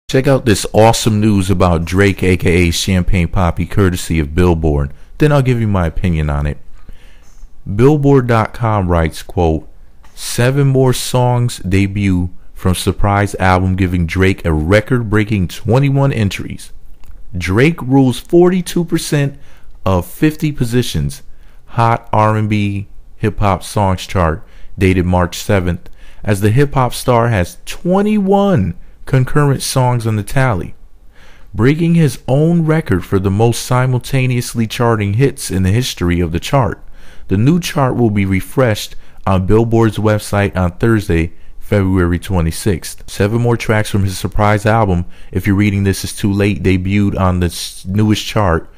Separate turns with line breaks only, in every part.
Check out this awesome news about Drake AKA Champagne Papi courtesy of Billboard. Then I'll give you my opinion on it. Billboard.com writes, quote, 7 more songs debut from surprise album giving Drake a record-breaking 21 entries. Drake rules 42% of 50 positions. Hot R&B hip-hop songs chart dated March 7th as the hip-hop star has 21 concurrent songs on the tally, breaking his own record for the most simultaneously charting hits in the history of the chart. The new chart will be refreshed on Billboard's website on Thursday, February 26th. 7 more tracks from his surprise album, If You're Reading This Is Too Late, debuted on the newest chart,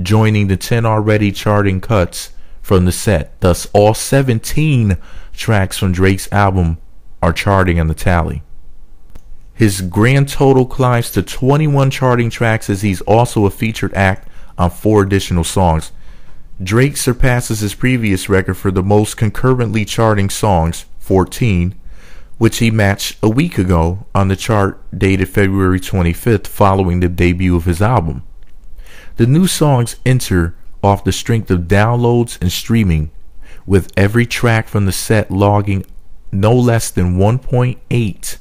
joining the 10 already charting cuts from the set. Thus, all 17 tracks from Drake's album are charting on the tally. His grand total climbs to 21 charting tracks as he's also a featured act on 4 additional songs. Drake surpasses his previous record for the most concurrently charting songs, 14, which he matched a week ago on the chart dated February 25th following the debut of his album. The new songs enter off the strength of downloads and streaming, with every track from the set logging no less than 1.8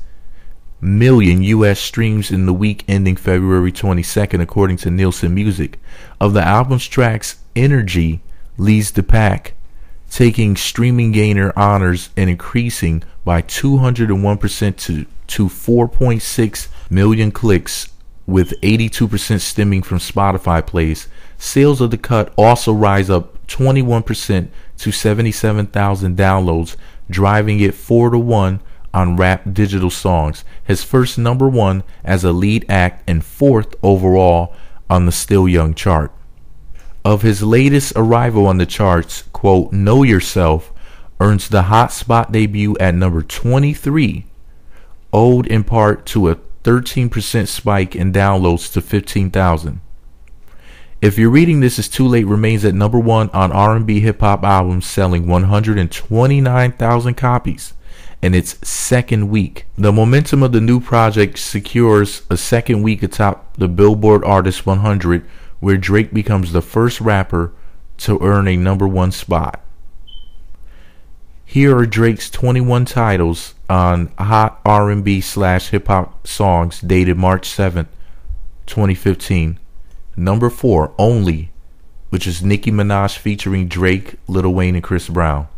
million US streams in the week ending February 22nd, according to Nielsen Music. Of the album's tracks, Energy leads the pack, taking streaming gainer honors and increasing by 201% to 4.6 million clicks, with 82% stemming from Spotify plays. Sales of the cut also rise up 21% to 77,000 downloads, driving it 4-1 on rap digital songs, his first number 1 as a lead act and 4th overall on the Still Young chart. Of his latest arrival on the charts, quote, Know Yourself earns the hot spot debut at number 23, owed in part to a 13% spike in downloads to 15,000. If You're Reading This Is Too Late remains at number 1 on R&B hip-hop albums, selling 129,000 copies in its second week. The momentum of the new project secures a second week atop the Billboard Artist 100, where Drake becomes the first rapper to earn a number 1 spot. Here are Drake's 21 titles on Hot R&B / hip hop songs dated March 7th, 2015. Number 4, Only, which is Nicki Minaj featuring Drake, Lil Wayne, and Chris Brown.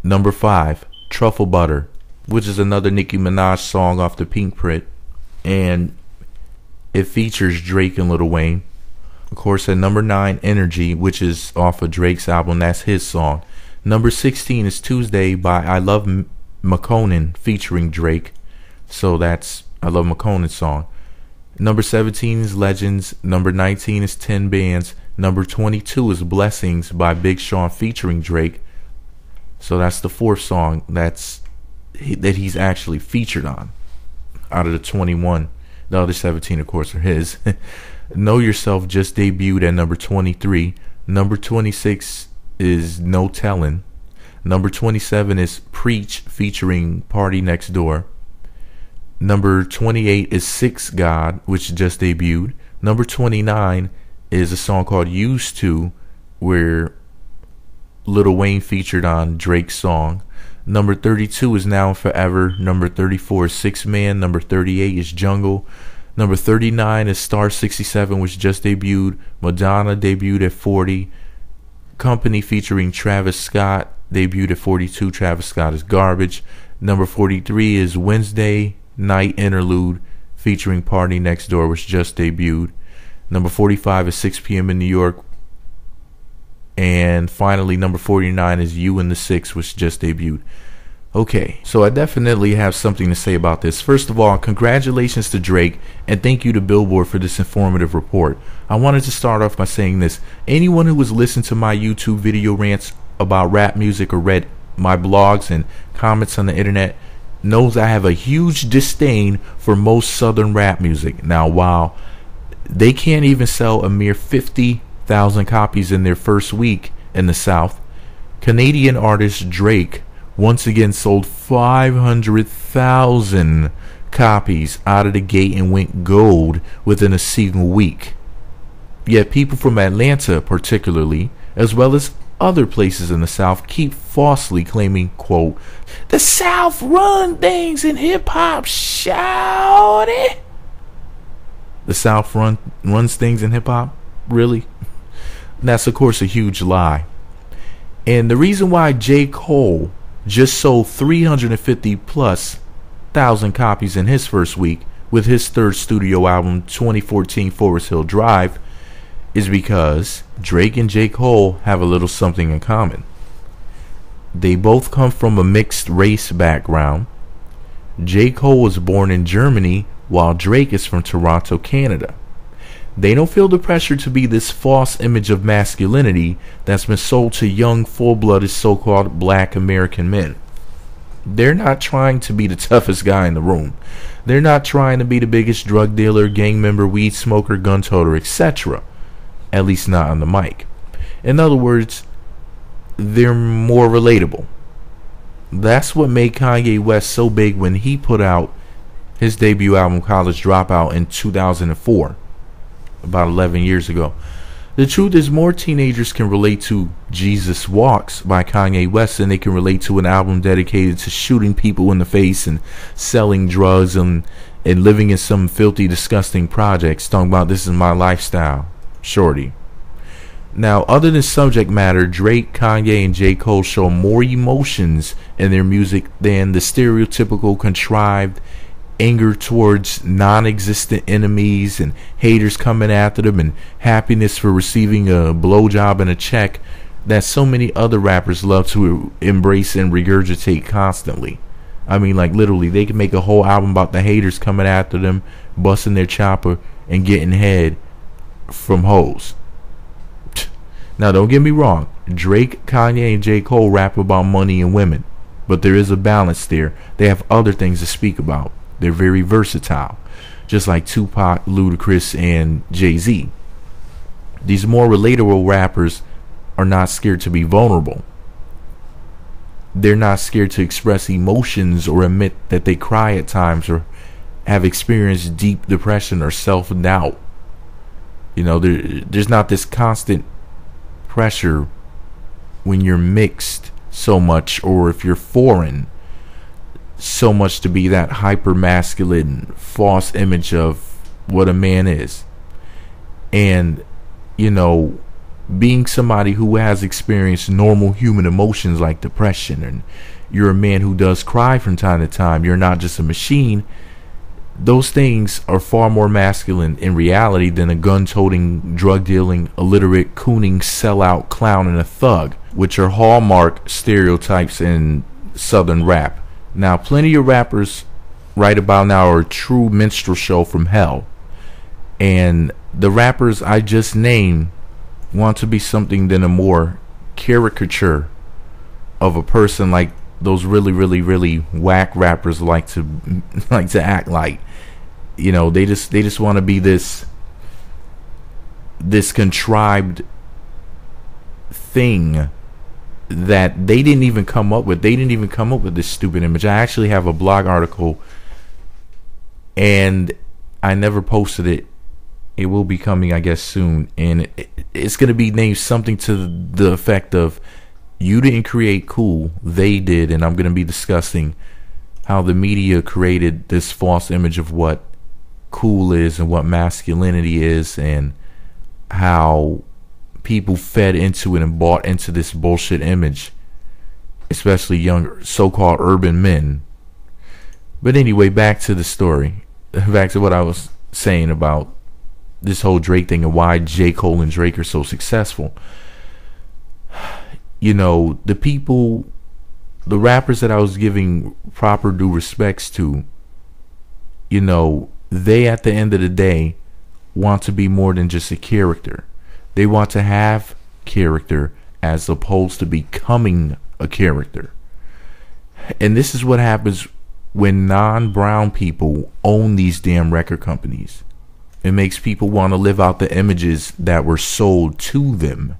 Number 5, Truffle Butter, which is another Nicki Minaj song off the Pink Print, and it features Drake and Lil Wayne. Of course, at number 9, Energy, which is off of Drake's album, that's his song. Number 16 is Tuesday by I Love McConan featuring Drake, so that's I Love McConan's song. Number 17 is Legends. Number 19 is 10 Bands. Number 22 is Blessings by Big Sean featuring Drake. So that's the 4th song that he's actually featured on out of the 21. The other 17, of course, are his. Know Yourself just debuted at number 23. Number 26 is No Tellin'. Number 27 is Preach featuring Party Next Door. Number 28 is Six God, which just debuted. Number 29 is a song called Used To, where Lil Wayne featured on Drake's song. Number 32 is Now and Forever. Number 34 is Six Man. Number 38 is Jungle. Number 39 is Star 67, which just debuted. Madonna debuted at 40. Company featuring Travis Scott debuted at 42. Travis Scott is garbage. Number 43 is Wednesday Night Interlude featuring Party Next Door, which just debuted. Number 45 is 6 p.m. in New York. And finally, number 49 is You and the Six, which just debuted. Okay, so I definitely have something to say about this. First of all, congratulations to Drake, and thank you to Billboard for this informative report. I wanted to start off by saying this. Anyone who has listened to my YouTube video rants about rap music or read my blogs and comments on the internet knows I have a huge disdain for most southern rap music. Now, while they can't even sell a mere 50,000 copies in their first week in the South, Canadian artist Drake once again sold 500,000 copies out of the gate and went gold within a single week. Yet people from Atlanta particularly, as well as other places in the South, keep falsely claiming, quote, the South run things in hip-hop, shout it. The South runs things in hip-hop? Really? That's, of course, a huge lie. And the reason why J. Cole just sold 350 plus thousand copies in his first week with his third studio album, 2014 Forest Hill Drive, is because Drake and J. Cole have a little something in common. They both come from a mixed race background. J. Cole was born in Germany while Drake is from Toronto, Canada. They don't feel the pressure to be this false image of masculinity that's been sold to young, full-blooded so-called black American men. They're not trying to be the toughest guy in the room. They're not trying to be the biggest drug dealer, gang member, weed smoker, gun toter, etc. At least not on the mic. In other words, they're more relatable. That's what made Kanye West so big when he put out his debut album College Dropout in 2004, about 11 years ago. The truth is, more teenagers can relate to Jesus Walks by Kanye West than they can relate to an album dedicated to shooting people in the face and selling drugs and living in some filthy, disgusting projects, talking about this is my lifestyle, shorty. Now, other than subject matter, Drake, Kanye, and J. Cole show more emotions in their music than the stereotypical contrived anger towards non-existent enemies and haters coming after them and happiness for receiving a blowjob and a check that so many other rappers love to embrace and regurgitate constantly. I mean, like, literally, they can make a whole album about the haters coming after them, busting their chopper, and getting head from hoes. Now, don't get me wrong. Drake, Kanye, and J. Cole rap about money and women, but there is a balance there. They have other things to speak about. They're very versatile, just like Tupac, Ludacris, and Jay-Z. These more relatable rappers are not scared to be vulnerable. They're not scared to express emotions or admit that they cry at times or have experienced deep depression or self-doubt. You know, there's not this constant pressure when you're mixed so much, or if you're foreign so much, to be that hyper masculine false image of what a man is. And, you know, being somebody who has experienced normal human emotions like depression, and you're a man who does cry from time to time, you're not just a machine. Those things are far more masculine in reality than a gun-toting, drug-dealing, illiterate, cooning, sellout, clown, and a thug, which are hallmark stereotypes in southern rap. Now, plenty of rappers right about now are a true minstrel show from hell. And the rappers I just named want to be something than a more caricature of a person like those really, really, really whack rappers like to act like. You know, they just want to be this contrived thing that they didn't even come up with. They didn't even come up with this stupid image. I actually have a blog article, and I never posted it. It will be coming, I guess, soon, and it's going to be named something to the effect of, you didn't create cool, they did. And I'm going to be discussing how the media created this false image of what cool is and what masculinity is, and how people fed into it and bought into this bullshit image, especially younger so-called urban men. But anyway, back to the story, back to what I was saying about this whole Drake thing and why J. Cole and Drake are so successful. You know, the rappers that I was giving proper due respects to, you know, they at the end of the day want to be more than just a character. They want to have character as opposed to becoming a character. And this is what happens when non-brown people own these damn record companies. It makes people want to live out the images that were sold to them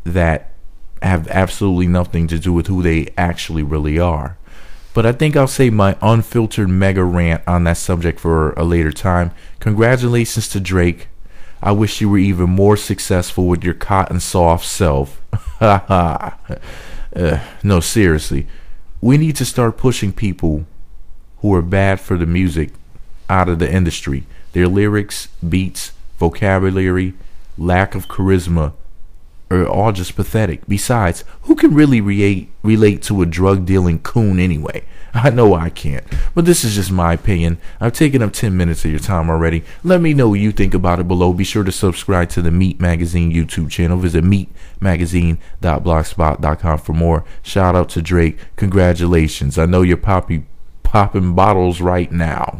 that have absolutely nothing to do with who they actually really are. But I think I'll save my unfiltered mega rant on that subject for a later time. Congratulations to Drake. I wish you were even more successful with your cotton soft self. No, seriously. We need to start pushing people who are bad for the music out of the industry. Their lyrics, beats, vocabulary, lack of charisma are all just pathetic. Besides, who can really relate to a drug-dealing coon anyway? I know I can't, but this is just my opinion. I've taken up 10 minutes of your time already. Let me know what you think about it below. Be sure to subscribe to the Meat Magazine YouTube channel. Visit meatmagazine.blogspot.com for more. Shout out to Drake. Congratulations. I know you're popping bottles right now.